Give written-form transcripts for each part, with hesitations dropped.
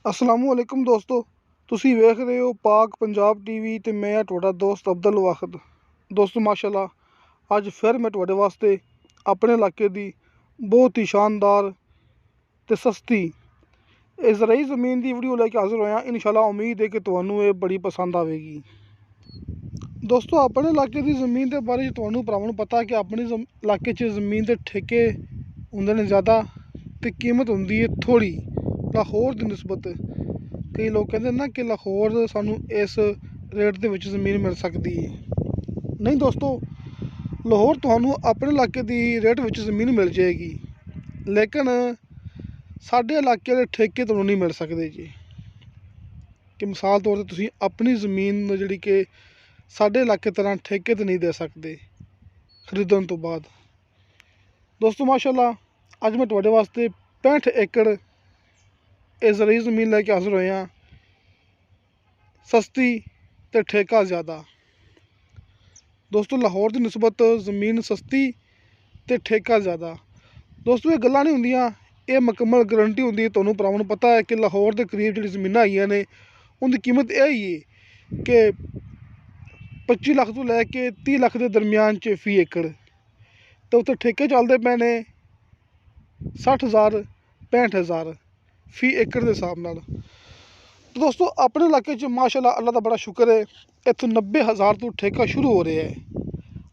असलामुअलैकुम दोस्तों, तुसी वेख रहे हो पाक पंजाब टीवी ते मैं तुहाडा दोस्त अब्दुल वाहिद। दोस्तों माशाल्लाह अज फिर मैं तुहाडे वास्ते अपने इलाके दी बहुत ही शानदार ते सस्ती इजराई ज़मीन की वीडियो लैके हाजिर होया। इंशाल्लाह उम्मीद है कि तुहानू ये बड़ी पसंद आवेगी। दोस्तों अपने इलाके की ज़मीन के बारे तुहानू भरावां नू पता है कि अपने इलाके च ज़मीन के ठेके हुंदे ने ज़्यादा ते कीमत हुंदी है थोड़ी लाहौर की निस्बत। कई लोग कहते हैं ना कि लाहौर सानू इस रेट के विच ज़मीन मिल सकती है। नहीं दोस्तों, लाहौर तुहानू अपने इलाके की रेट विच ज़मीन मिल जाएगी, लेकिन साढ़े इलाके के ठेके तुहानू नहीं मिल सकते जी। कि मिसाल तौर पर तुसीं अपनी ज़मीन जिहड़ी कि साढ़े इलाके तरह ठेके तो नहीं दे सकते खरीदण तो बाद। दोस्तों माशाल्लाह अज मैं तुहाडे वास्ते 65 एकड़ इजराई ज़मीन लैके हाजिर होया, सस्ती ते ठेका ज़्यादा। दोस्तों लाहौर की निस्बत ज़मीन सस्ती ते ठेका ज़्यादा। दोस्तों ये गल्लां नहीं होंदियां, ये मुकम्मल गारंटी होंदी है। तुहानू भरावां नू पता है कि लाहौर के करीब जिहड़ी ज़मीनां आईयां ने उनकी कीमत यही है कि 25 लाख तो लैके 30 लाख के दरम्यान च फी एकड़, तो उत्थे ठेके चलते पे ने 60,000 65,000 फी एकड़ के हिसाब नाल। तो दोस्तों अपने इलाके च माशाल्लाह अल्लाह का बड़ा शुक्र है, इत्थों 90,000 तो ठेका शुरू हो रहा है।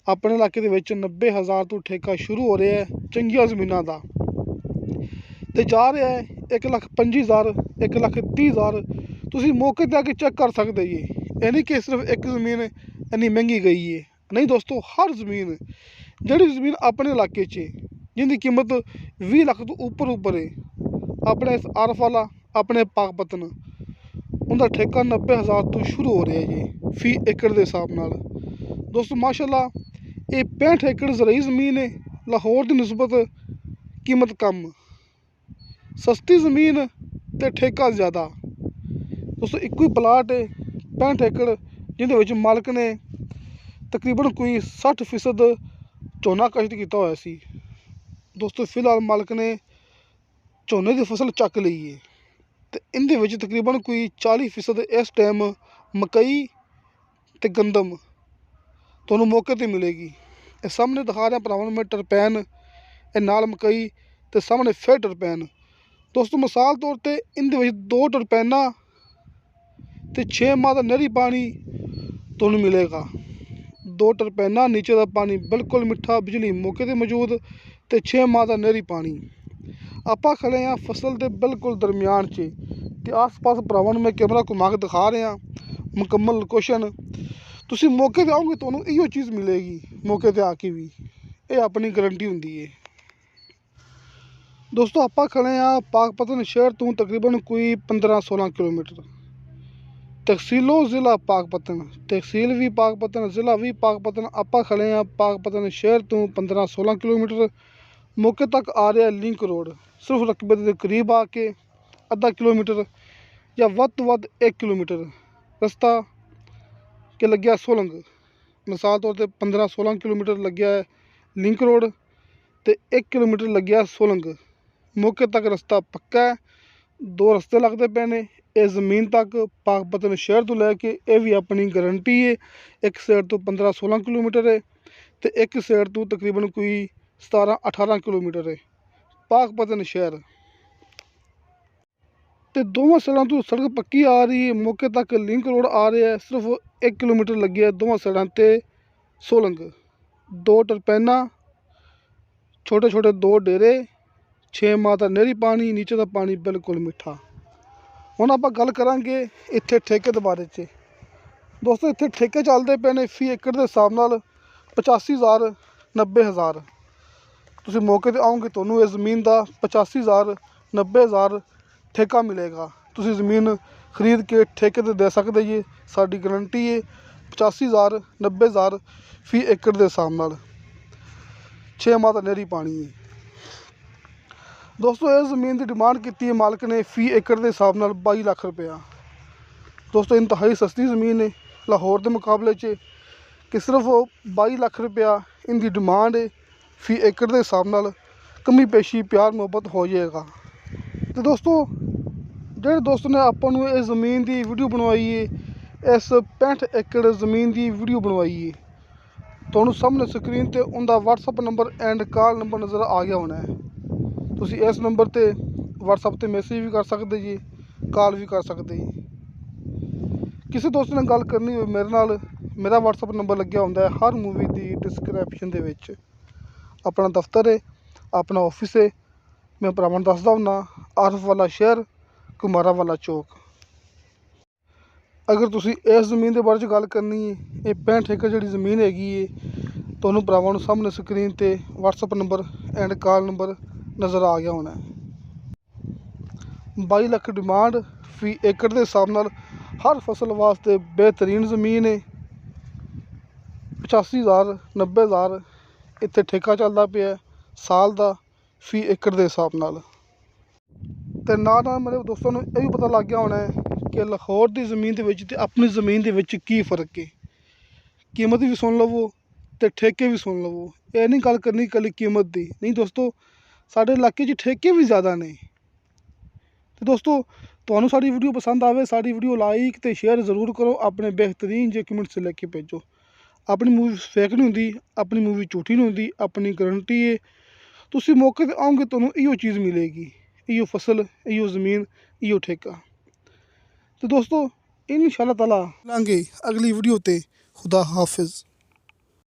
अपने इलाके दे विच 90,000 तो ठेका शुरू हो रहा है चंगियां ज़मीनां दा, ते जा रहा है 1,25,000 1,30,000। तुसीं मौके ते आके चेक कर सकते जी। ये नहीं कि सिर्फ एक ज़मीन इन्नी महंगी गई है, नहीं दोस्तों, हर ज़मीन जिहड़ी ज़मीन अपने इलाके च जिंदी कीमत 20 लाख तो उपर है, अपने आरफ वाला अपने पाकपतन उनका ठेका 90,000 तो शुरू हो रहा है जी फी एकड़ के हिसाब नाल। दोस्तों माशाल्लाह ये 65 एकड़ ज़राई ज़मीन है, लाहौर की निस्बत कीमत कम, सस्ती ज़मीन ते ठेका ज़्यादा। दोस्तों एक ही प्लाट है 65 एकड़ जिहदे विच मालक ने तकरीबन कोई 60% झोना कष्ट किया होया सी। दोस्तों फिलहाल मालक ने झोने की फसल चक ली है, तो इनदे विच तकरीबन कोई 40% इस टाइम मकई ते गंदम तुहानू मौके ते मिलेगी। ये सामने दिखा रहा भरावां नू मैं टरपैन, ये नाल मकई ते सामने फिर टरपैन। दोस्तों मिसाल तौर पर इनदे विच 2 टरपैना ते 6 माह का नहरी पानी तुहानू मिलेगा। 2 टरपैना, नीचे का पानी बिल्कुल मिठा, बिजली मौके ते मौजूद ते 6 माह का नहरी पानी। आपां खड़े हाँ फसल के बिल्कुल दरम्यान च, ते आस पास भरावां नू मैं कैमरा घुमा के दिखा रहा मुकम्मल लोकेशन। तुसीं मौके ते आओगे तुहानू इहो चीज़ मिलेगी मौके ते आके भी, ये अपनी गारंटी होंदी है। दोस्तों आपां खड़े हाँ पाकपतन शहर तो तकरीबन कोई 15-16 किलोमीटर। तहसीलो ज़िला पाकपतन, तहसील भी पाकपतन, ज़िला भी पाकपतन। आपां खड़े हाँ पाकपतन शहर तो 15-16 किलोमीटर। मौके तक आ रहा है लिंक रोड, सिर्फ रकबे के करीब आके आधा किलोमीटर या वध तो वध 1 किलोमीटर रस्ता के लग्या सोलंग। मिसाल तौर पर 15-16 किलोमीटर लग्या है लिंक रोड, तो 1 किलोमीटर लग्या सोलंग। मौके तक रस्ता पक्का है, 2 रस्ते लगते पे ने। इस ज़मीन तक पाकपतन शहर तो लैके ये भी अपनी गारंटी है। एक साइड तो 15-16 किलोमीटर है, तो एक साइड तो तकरीबन कोई 17-18 किलोमीटर है पाकपतन शहर। तो दोवें साइडों तो सड़क पक्की आ रही है, मौके तक लिंक रोड आ रहा है। सिर्फ 1 किलोमीटर लगे है दोवें साइडों ते सोलंग। 2 टरपैना, छोटे छोटे 2 डेरे, 6 माह का नहरी पानी, नीचे का पानी बिल्कुल मिठा। हुण आपां गल करांगे इत्थे ठेके दे बारे च। दोस्तों इत्थे ठेके चलते पे ने फी एकड़ के हिसाब नाल 85,000 90,000। तुसीं मौके ते आओगे तुहानू इस ज़मीन का 85,000 90,000 ठेका मिलेगा। तुसीं ज़मीन खरीद के ठेके ते दे सकते जी, साडी गारंटी है। 85,000 90,000 फी एकड़ के हिसाब नाल, 6 माह का नहरी पानी है। दोस्तों इस ज़मीन की डिमांड की है मालक ने फी एकड़ के हिसाब नाल 22 लाख रुपया। दोस्तों इंतहाई सस्ती ज़मीन है लाहौर के मुकाबले च, कि सिर्फ 22 लाख रुपया इनकी डिमांड है। फी एकड़ के हिसाब नाल कमी पेशी प्यार मुहब्बत हो जाएगा। तो दोस्तों ਜਿਹੜੇ ਦੋਸਤ ਨੇ ਆਪਾਂ ਨੂੰ ਇਹ ਜ਼ਮੀਨ ਦੀ ਵੀਡੀਓ ਬਣਵਾਈ ਏ, ਇਸ 65 ਏਕੜ ਜ਼ਮੀਨ ਦੀ ਵੀਡੀਓ ਬਣਵਾਈ ਏ, ਤੁਹਾਨੂੰ ਸਾਹਮਣੇ ਸਕਰੀਨ ਤੇ ਉਹਦਾ WhatsApp number end call number ਨਜ਼ਰ ਆ ਗਿਆ ਹੋਣਾ ਹੈ। ਤੁਸੀਂ ਇਸ ਨੰਬਰ ਤੇ WhatsApp ਤੇ ਮੈਸੇਜ ਵੀ ਕਰ ਸਕਦੇ ਜੀ, ਕਾਲ ਵੀ ਕਰ ਸਕਦੇ ਜੀ। ਕਿਸੇ ਦੋਸਤ ਨੇ ਗੱਲ ਕਰਨੀ ਹੋਵੇ ਮੇਰੇ ਨਾਲ, ਮੇਰਾ WhatsApp ਨੰਬਰ ਲੱਗਿਆ ਹੁੰਦਾ ਹੈ ਹਰ ਮੂਵੀ ਦੀ ਡਿਸਕ੍ਰਿਪਸ਼ਨ ਦੇ ਵਿੱਚ। ਆਪਣਾ ਦਫ਼ਤਰ ਹੈ, ਆਪਣਾ ਆਫਿਸ ਹੈ, ਮੈਂ ਭਰਾਵਾਂ ਨੂੰ ਦੱਸਦਾ ਹੁੰਦਾ, ਆਰਫ ਵਾਲਾ ਸ਼ਹਿਰ, ਕੁਮਾਰਾ ਵਾਲਾ ਚੌਕ। ਅਗਰ ਤੁਸੀਂ ਇਸ ਜ਼ਮੀਨ ਦੇ ਬਾਰੇ 'ਚ ਗੱਲ ਕਰਨੀ ਹੈ, ਇਹ 65 ਏਕੜ ਜਿਹੜੀ ਜ਼ਮੀਨ ਹੈਗੀ ਹੈ, ਤੁਹਾਨੂੰ ਭਰਾਵਾਂ ਨੂੰ ਸਾਹਮਣੇ ਸਕਰੀਨ ਤੇ WhatsApp number end call number ਨਜ਼ਰ ਆ ਗਿਆ ਹੋਣਾ। 22 ਲੱਖ ਡਿਮਾਂਡ ਫੀ ਏਕੜ ਦੇ ਹਿਸਾਬ ਨਾਲ ਹਰ ਫਸਲ ਵਾਸਤੇ ਬਿਹਤਰੀਨ ਜ਼ਮੀਨ ਹੈ। 85,000 90,000 ਇੱਥੇ ਠੇਕਾ ਚੱਲਦਾ ਪਿਆ ਸਾਲ ਦਾ ਫੀ ਏਕੜ ਦੇ ਹਿਸਾਬ ਨਾਲ। ਅਤੇ ਨਾਲ ਨਾਲ ਮੇਰੇ ਦੋਸਤਾਂ ਨੂੰ ਇਹ ਵੀ ਪਤਾ ਲੱਗ ਗਿਆ ਹੋਣਾ ਹੈ ਕਿ ਲਾਹੌਰ ਦੀ ਜ਼ਮੀਨ ਦੇ ਵਿੱਚ ਅਤੇ ਆਪਣੀ ਜ਼ਮੀਨ ਦੇ ਵਿੱਚ ਕੀ ਫ਼ਰਕ ਹੈ। ਕੀਮਤ ਵੀ ਸੁਣ ਲਵੋ ਅਤੇ ਠੇਕੇ ਵੀ ਸੁਣ ਲਵੋ। ਇਹ ਨਹੀਂ ਗੱਲ ਕਰਨੀ ਇਕੱਲੀ ਕੀਮਤ ਦੀ, ਨਹੀਂ ਦੋਸਤੋ, ਸਾਡੇ ਇਲਾਕੇ 'ਚ ਠੇਕੇ ਵੀ ਜ਼ਿਆਦਾ ਨੇ। ਅਤੇ ਦੋਸਤੋ, ਤੁਹਾਨੂੰ ਸਾਡੀ ਵੀਡੀਓ ਪਸੰਦ ਆਵੇ, ਸਾਡੀ ਵੀਡੀਓ ਲਾਈਕ ਅਤੇ ਸ਼ੇਅਰ ਜ਼ਰੂਰ ਕਰੋ। ਆਪਣੇ ਬਿਹਤਰੀਨ ਜਿਹੇ ਕਮੈਂਟਸ ਲੈ ਕੇ ਭੇਜੋ। ਆਪਣੀ ਮੂਵੀ ਫੇਕ ਨਹੀਂ ਹੁੰਦੀ, ਆਪਣੀ ਮੂਵੀ ਝੂਠੀ ਨਹੀਂ ਹੁੰਦੀ, ਆਪਣੀ ਗਰੰਟੀ ਹੈ। ਤੁਸੀਂ ਮੌਕੇ 'ਤੇ ਆਓਗੇ ਤੁਹਾਨੂੰ ਇਹੋ ਚੀਜ਼ ਮਿਲੇਗੀ, ਇਹੋ ਫਸਲ, ਇਹੋ ਜ਼ਮੀਨ, ਇਹੋ ਠੇਕਾ। ਅਤੇ ਦੋਸਤੋ, ਇਨਸ਼ਾ ਅੱਲਾਹ ਤਾਲਾ ਮਿਲਾਂਗੇ ਅਗਲੀ ਵੀਡੀਓ 'ਤੇ। ਖੁਦਾ ਹਾਫਿਜ਼।